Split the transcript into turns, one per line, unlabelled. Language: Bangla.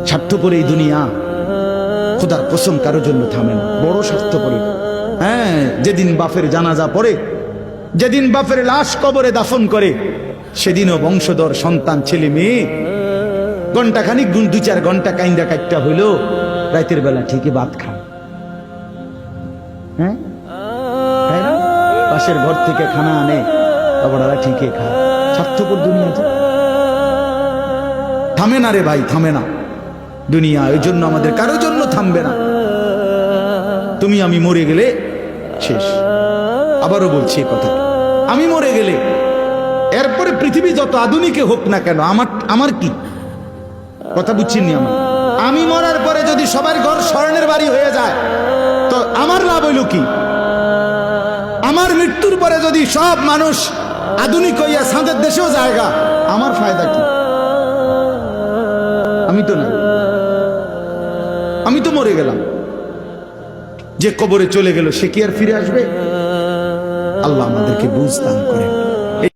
স্বার্থপর এই দুনিয়া খোদার কসম কারো জন্য থামে না, বড় স্বার্থপর। হ্যাঁ, যেদিন বাপের জানাজা পড়ে, যেদিন বাপের লাশ কবরে দাফন করে, সেদিনও বংশধর সন্তান ছেলে মেয়ে ঘন্টাখানিক 2-4 ঘন্টা কাইন্দা কাটটা হইলো, রাতের বেলা ঠিকই ভাত খায়। হ্যাঁ, পাশের ঘর থেকে খানা আনে, বাবারা ঠিকই খায়। স্বার্থপর দুনিয়াতে থামে না রে ভাই, থামে না দুনিয়া। ওই জন্য আমাদের কারোর জন্য থামবে না। তুমি আমি মরে গেলে শেষ। আবারও বলছি কথা, আমি মরে গেলে এরপরে পৃথিবী যত আধুনিকে হোক না কেন, আমার কি কথা বুঝছেন? আমি মরার পরে যদি সবার ঘর স্বর্ণের বাড়ি হয়ে যায় তো আমার লাভ হইল কি? আমার মৃত্যুর পরে যদি সব মানুষ আধুনিক হইয়া সাঁদের দেশেও জায়গা, আমার ফায়দা কি? আমি তো না, আমি তো মরে গেলাম। যে কবরে চলে গেল সে কি আর ফিরে আসবে? আল্লাহ আমাদেরকে বুঝ দান করেন।